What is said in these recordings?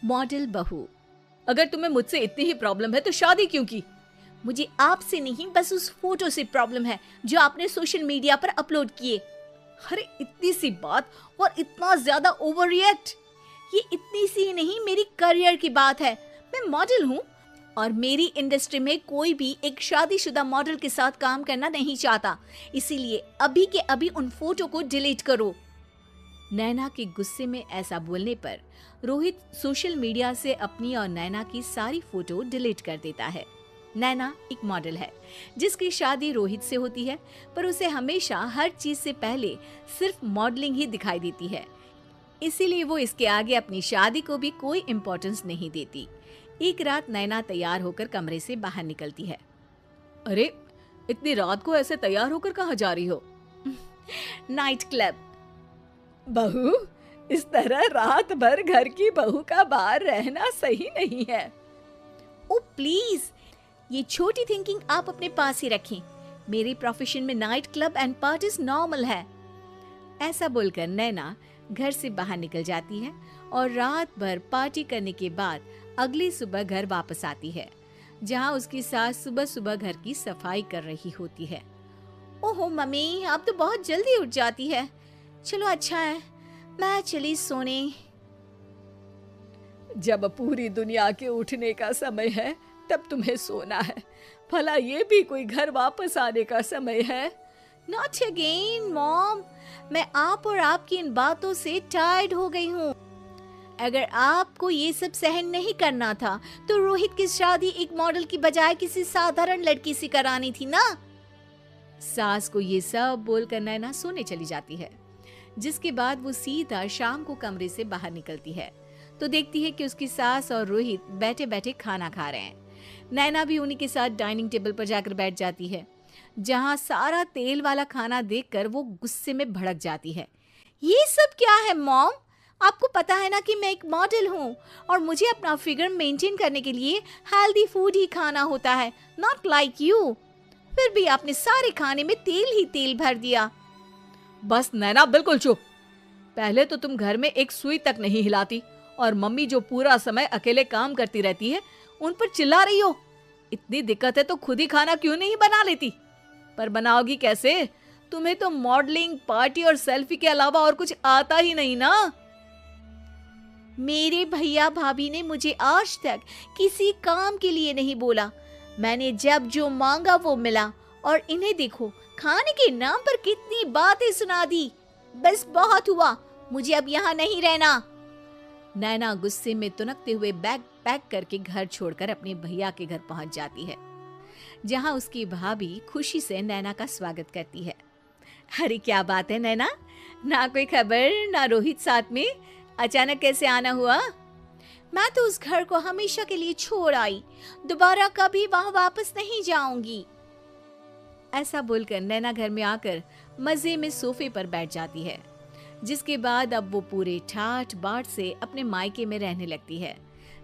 Model बहू। अगर तुम्हें मुझसे इतनी ही प्रॉब्लम है तो शादी क्यों की? मुझे आपसे नहीं, बस उस फोटो से प्रॉब्लम है जो आपने सोशल मीडिया पर अपलोड किए। अरे इतनी सी बात और इतना ज्यादा ओवर रिएक्ट? ये इतनी सी नहीं, मेरी करियर की बात है। मैं मॉडल हूँ और मेरी इंडस्ट्री में कोई भी एक शादीशुदा मॉडल के साथ काम करना नहीं चाहता। इसीलिए अभी के अभी उन फोटो को डिलीट करो। नैना के गुस्से में ऐसा बोलने पर रोहित सोशल मीडिया से अपनी और नैना की सारी फोटो डिलीट कर देता है। नैना एक मॉडल है जिसकी शादी रोहित से होती है, पर उसे हमेशा हर चीज से पहले सिर्फ मॉडलिंग ही दिखाई देती है। इसीलिए वो इसके आगे अपनी शादी को भी कोई इम्पोर्टेंस नहीं देती। एक रात नैना तैयार होकर कमरे से बाहर निकलती है। अरे इतनी रात को ऐसे तैयार होकर कहाँ जा रही हो? Night club. बहू, इस तरह रात भर घर की बहू का बाहर रहना सही नहीं है। ओ प्लीज, ये छोटी थिंकिंग आप अपने पास ही रखें। मेरे प्रोफेशन में night club and parties normal है। ऐसा बोलकर नैना घर से बाहर निकल जाती है और रात भर पार्टी करने के बाद अगली सुबह घर वापस आती है, जहां उसकी सास सुबह सुबह घर की सफाई कर रही होती है। ओहो मम्मी, आप तो बहुत जल्दी उठ जाती है। चलो अच्छा है, मैं चली सोने। जब पूरी दुनिया के उठने का समय है तब तुम्हें सोना है। भला ये भी कोई घर वापस आने का समय है? नॉट अगेन मॉम, मैं आप और आपकी इन बातों से टायर्ड हो गई हूँ। अगर आपको ये सब सहन नहीं करना था तो रोहित की शादी एक मॉडल की बजाय किसी साधारण लड़की से करानी थी ना। सास को ये सब बोलकर नैना सोने चली जाती है, जिसके बाद वो सीधा शाम को कमरे से बाहर निकलती है तो देखती है कि उसकी सास और रोहित बैठे बैठे खाना खा रहे हैं। नैना भी उन्हीं के साथ डाइनिंग टेबल पर जाकर बैठ जाती है, जहां सारा तेल वाला खाना देखकर वो गुस्से में भड़क जाती है। ये सब क्या है मॉम? आपको पता है ना कि मैं एक मॉडल हूँ और मुझे अपना फिगर मेंटेन करने के लिए हेल्दी फूड ही खाना होता है, नॉट लाइक यू। फिर भी आपने सारे खाने में तेल ही तेल भर दिया। बस नैना, बिल्कुल चुप। पहले तो तुम घर में एक सुई तक नहीं हिलाती और मम्मी जो पूरा समय अकेले काम करती रहती है उन पर चिल्ला रही हो। इतनी दिक्कत है तो खुद ही खाना क्यों नहीं बना लेती? पर बनाओगी कैसे? तुम्हें तो मॉडलिंग, पार्टी और सेल्फी के अलावा और कुछ आता ही नहीं ना। मेरे भैया भाभी ने मुझे आज तक किसी काम के लिए नहीं बोला। मैंने जब जो मांगा वो मिला और इन्हें देखो, खाने के नाम पर कितनी बातें सुना दी। बस बहुत हुआ, मुझे अब यहाँ नहीं रहना। नैना गुस्से में तुनकते हुए बैग पैक करके घर छोड़कर अपने भैया के घर पहुंच जाती है, जहां उसकी भाभी खुशी से नैना का स्वागत करती है। अरे क्या बात है नैना, ना कोई खबर ना रोहित साथ में, अचानक कैसे आना हुआ? मैं तो उस घर को हमेशा के लिए छोड़ आई, दोबारा कभी वहां वापस नहीं जाऊंगी। ऐसा बोलकर नैना घर में आकर मजे में सोफे पर बैठ जाती है, जिसके बाद अब वो पूरे ठाठ बाट से अपने मायके में रहने लगती है,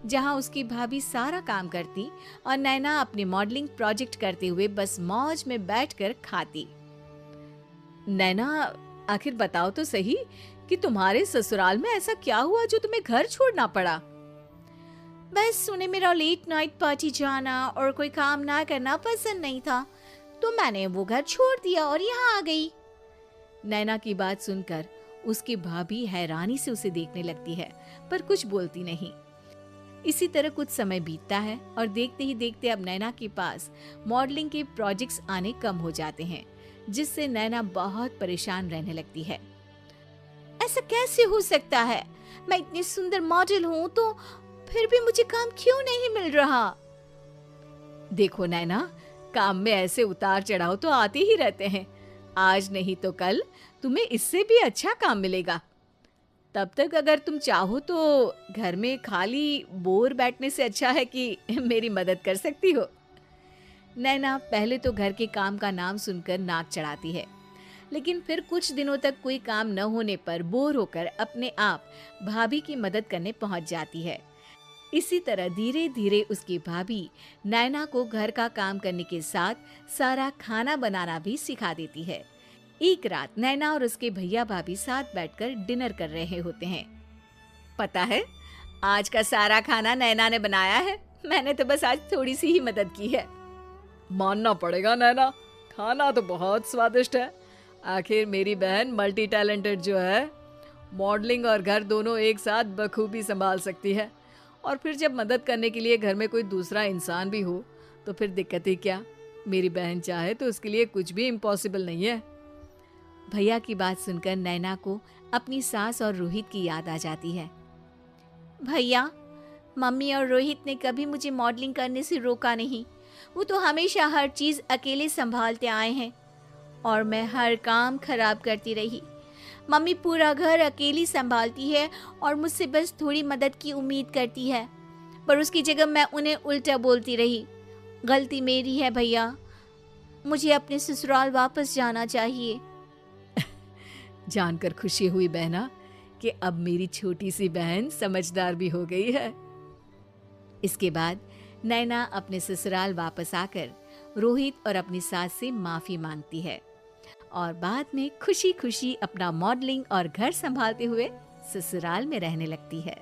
जहां उसकी भाभी सारा काम करती और नैना अपने मॉडलिंग प्रोजेक्ट करते हुए बस मौज में बैठकर खाती। नैना, आखिर बताओ तो सही कि तुम्हारे ससुराल में ऐसा क्या हुआ जो तुम्हें घर छोड़ना पड़ा? बस उन्हें मेरा लेट नाइट पार्टी जाना और कोई काम ना करना पसंद नहीं था, तो मैंने वो घर छोड़ दिया और यहाँ आ गई। नैना की बात सुनकर उसकी भाभी हैरानी से उसे देखने लगती है, पर कुछ बोलती नहीं। इसी तरह कुछ समय बीतता है और देखते ही देखते अब नैना के पास मॉडलिंग के प्रोजेक्ट्स आने कम हो जाते हैं, जिससे नैना बहुत परेशान रहने लगती है। ऐसा कैसे हो सकता है? मैं इतनी सुंदर मॉडल हूँ तो फिर भी मुझे काम क्यों नहीं मिल रहा? देखो नैना, काम में ऐसे उतार चढ़ाव तो आते ही रहते हैं। आज नहीं तो कल तुम्हें इससे भी अच्छा काम मिलेगा। तब तक अगर तुम चाहो तो घर में खाली बोर बैठने से अच्छा है कि मेरी मदद कर सकती हो। नैना पहले तो घर के काम का नाम सुनकर नाक चढ़ाती है, लेकिन फिर कुछ दिनों तक कोई काम न होने पर बोर होकर अपने आप भाभी की मदद करने पहुंच जाती है। इसी तरह धीरे धीरे उसकी भाभी नैना को घर का काम करने के साथ सारा खाना बनाना भी सिखा देती है। एक रात नैना और उसके भैया भाभी साथ बैठकर डिनर कर रहे होते हैं। पता है, आज का सारा खाना नैना ने बनाया है, मैंने तो बस आज थोड़ी सी ही मदद की है। मानना पड़ेगा नैना, खाना तो बहुत स्वादिष्ट है। आखिर मेरी बहन मल्टी टैलेंटेड जो है, मॉडलिंग और घर दोनों एक साथ बखूबी संभाल सकती है। और फिर जब मदद करने के लिए घर में कोई दूसरा इंसान भी हो तो फिर दिक्कत ही क्या। मेरी बहन चाहे तो उसके लिए कुछ भी इम्पॉसिबल नहीं है। भैया की बात सुनकर नैना को अपनी सास और रोहित की याद आ जाती है। भैया, मम्मी और रोहित ने कभी मुझे मॉडलिंग करने से रोका नहीं। वो तो हमेशा हर चीज़ अकेले संभालते आए हैं और मैं हर काम खराब करती रही। मम्मी पूरा घर अकेली संभालती है और मुझसे बस थोड़ी मदद की उम्मीद करती है, पर उसकी जगह मैं उन्हें उल्टा बोलती रही। गलती मेरी है भैया, मुझे अपने ससुराल वापस जाना चाहिए। जानकर खुशी हुई बहना कि अब मेरी छोटी सी बहन समझदार भी हो गई है। इसके बाद नैना अपने ससुराल वापस आकर रोहित और अपनी सास से माफी मांगती है और बाद में खुशी खुशी अपना मॉडलिंग और घर संभालते हुए ससुराल में रहने लगती है।